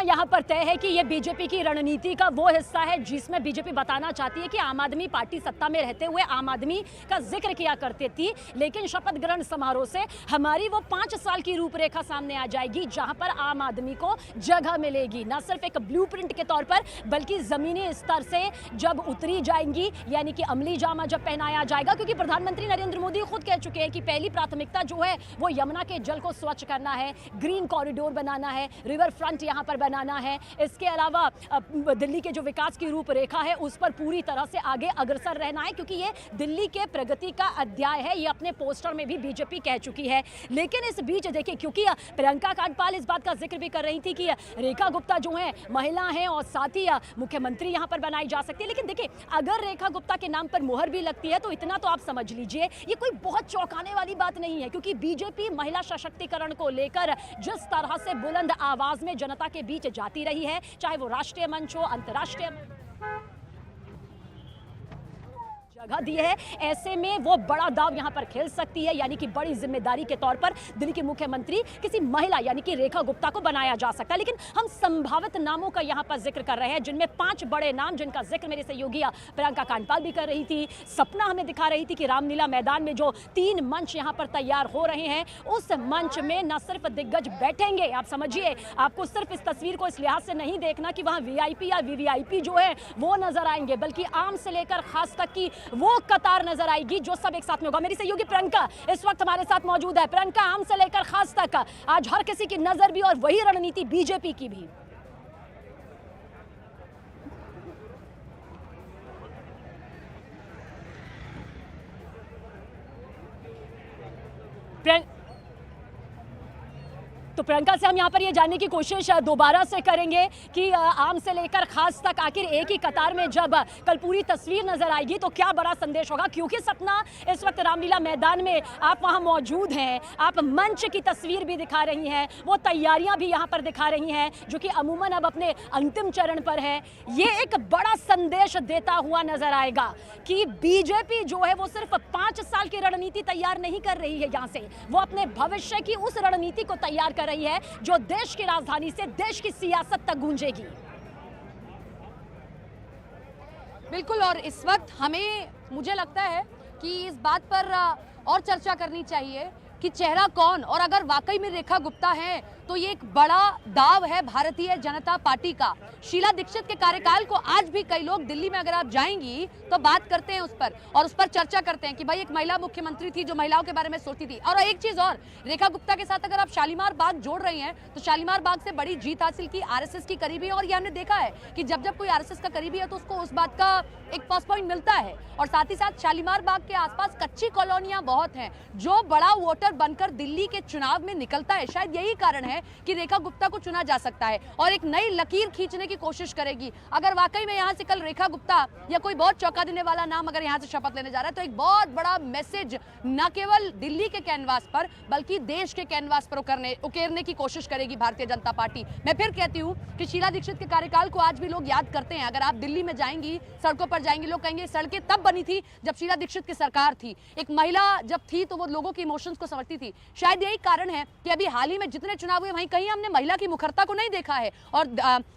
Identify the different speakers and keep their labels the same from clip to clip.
Speaker 1: यहाँ पर तय है कि ये बीजेपी की रणनीति का वो हिस्सा है जिसमें बीजेपी बताना चाहती है कि आम आदमी पार्टी सत्ता में रहते हुए आम आदमी का जिक्र किया करती थी, लेकिन शपथ ग्रहण समारोह से हमारी वो 5 साल की रूपरेखा सामने आ जाएगी जहां पर आम आदमी को जगह मिलेगी, न सिर्फ एक ब्लूप्रिंट के तौर पर बल्कि जमीनी स्तर से जब उतरी जाएंगी, यानी कि अमली जामा जब पहनाया जाएगा। क्योंकि प्रधानमंत्री नरेंद्र मोदी खुद कह चुके हैं कि पहली प्राथमिकता जो है वो यमुना के जल को स्वच्छ करना है, ग्रीन कॉरिडोर बनाना है, रिवर फ्रंट यहां पर बनाना है। इसके अलावा दिल्ली के जो विकास की रूपरेखा है उस पर पूरी तरह से आगे अग्रसर रहना है, क्योंकि ये दिल्ली के प्रगति का अध्याय है, ये अपने पोस्टर में भी बीजेपी कह चुकी है। लेकिन इस बीच देखिए, क्योंकि प्रियंका कांडपाल इस बात का जिक्र भी कर रही थी कि रेखा गुप्ता जो है महिला हैं और साथ ही मुख्यमंत्री यहां पर बनाई जा सकती है। लेकिन देखिए, अगर रेखा गुप्ता के नाम पर मोहर भी लगती है तो इतना तो आप समझ लीजिए ये कोई बहुत चौंकाने वाली बात नहीं है, क्योंकि बीजेपी महिला सशक्तिकरण को लेकर जिस तरह से बुलंद आवाज में जनता के बीच जाती रही है, चाहे वो राष्ट्रीय मंच हो, अंतर्राष्ट्रीय जगह दी है, ऐसे में वो बड़ा दाव यहां पर खेल सकती है, यानी कि बड़ी जिम्मेदारी के तौर पर दिल्ली की मुख्यमंत्री किसी महिला यानी कि रेखा गुप्ता को बनाया जा सकता है। लेकिन हम संभावित नामों का यहां पर जिक्र कर रहे हैं, जिनमें 5 बड़े नाम जिनका जिक्र मेरे सहयोगी प्रियंका कांडपाल भी कर रही थी, सपना हमें दिखा रही थी कि रामलीला मैदान में जो 3 मंच यहां पर तैयार हो रहे हैं, उस मंच में न सिर्फ दिग्गज बैठेंगे, आप समझिए, आपको सिर्फ इस तस्वीर को इस लिहाज से नहीं देखना कि वहां वीआईपी या वीवीआईपी जो है वो नजर आएंगे, बल्कि आम से लेकर खास तक की वो कतार नजर आएगी जो सब एक साथ में होगा। मेरी सहयोगी प्रियंका इस वक्त हमारे साथ मौजूद है। प्रियंका, आम से लेकर खास तक आज हर किसी की नजर भी और वही रणनीति बीजेपी की भी। तो प्रियंका से हम यहाँ पर ये जानने की कोशिश दोबारा से करेंगे कि आम से लेकर खास तक आखिर एक ही कतार में जब कल पूरी तस्वीर नजर आएगी तो क्या बड़ा संदेश होगा, क्योंकि सपना इस वक्त रामलीला मैदान में आप वहाँ मौजूद हैं, आप मंच की तस्वीर भी दिखा रही हैं, वो तैयारियां भी यहाँ पर दिखा रही हैं जो कि अमूमन अब अपने अंतिम चरण पर है। ये एक बड़ा संदेश देता हुआ नजर आएगा कि बीजेपी जो है वो सिर्फ 5 साल की रणनीति तैयार नहीं कर रही है, यहाँ से वो अपने भविष्य की उस रणनीति को तैयार कर रही है जो देश की राजधानी से देश की सियासत तक गूंजेगी।
Speaker 2: बिल्कुल, और इस वक्त मुझे लगता है कि इस बात पर और चर्चा करनी चाहिए कि चेहरा कौन, और अगर वाकई में रेखा गुप्ता है तो ये एक बड़ा दाव है भारतीय जनता पार्टी का। शीला दीक्षित के कार्यकाल को आज भी कई लोग दिल्ली में अगर आप जाएंगी तो बात करते हैं उस पर, और उस पर चर्चा करते हैं कि भाई एक महिला मुख्यमंत्री थी जो महिलाओं के बारे में सोचती थी। और एक चीज और, रेखा गुप्ता के साथ अगर आप शालीमार बाग जोड़ रही हैं तो शालीमार बाग से बड़ी जीत हासिल की आरएसएस की करीबी है, और ये हमने देखा है कि जब जब कोई आरएसएस का करीबी है तो उसको उस बात का एक प्लस पॉइंट मिलता है। और साथ ही साथ शालीमार बाग के आसपास कच्ची कॉलोनियां बहुत हैं, जो बड़ा वोटर बनकर दिल्ली के चुनाव में निकलता है। शायद यही कारण है कि रेखा गुप्ता को चुना जा सकता है और एक नई लकीर खींचने की कोशिश करेगी। अगर वाकई में यहां से कल रेखा गुप्ता या कोई बहुत चौंका देने वाला नाम अगर यहां से शपथ लेने जा रहा है तो एक बहुत बड़ा मैसेज न केवल दिल्ली के कैनवास पर बल्कि देश के कैनवास पर उकेरने की कोशिश करेगी भारतीय जनता पार्टी। मैं फिर कहती हूं कि शीला दीक्षित के कार्यकाल को आज भी लोग याद करते हैं। अगर आप दिल्ली में जाएंगी, सड़कों पर जाएंगी, लोग कहेंगे सड़कें तब बनी थी जब शीला दीक्षित की सरकार थी, एक महिला जब थी तो वो लोगों के इमोशंस को समझती थी। शायद यही कारण है कि अभी हाल ही में जितने चुनाव हुए वहीं कहीं हमने महिला की मुखरता को नहीं देखा है। और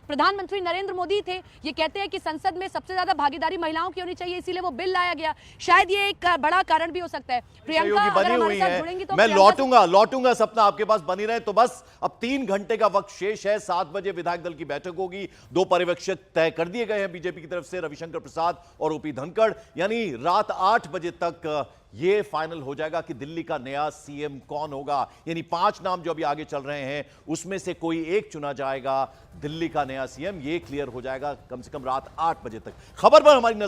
Speaker 2: प्रधानमंत्री नरेंद्र मोदी थे, ये कहते हैं कि संसद में सबसे ज्यादा भागीदारी महिलाओं की होनी चाहिए, इसीलिए वो बिल लाया गया। शायद ये एक बड़ा कारण भी हो सकता है। प्रियंका अगर हमारे साथ जुड़ेंगी तो
Speaker 3: मैं लौटूंगा सपना आपके पास बनी रहे। तो बस अब 3 घंटे का वक्त शेष है, 7 बजे विधायक दल की बैठक होगी। 2 पर्यवेक्षक तय कर दिए गए हैं बीजेपी की तरफ से, रविशंकर प्रसाद और ओपी धनखड़, यानी रात 8 बजे तक ये फाइनल हो जाएगा कि दिल्ली का नया सीएम कौन होगा। यानी 5 नाम जो अभी आगे चल रहे हैं उसमें से कोई एक चुना जाएगा दिल्ली का नया सीएम, ये क्लियर हो जाएगा कम से कम रात 8 बजे तक। खबर पर हमारी नजर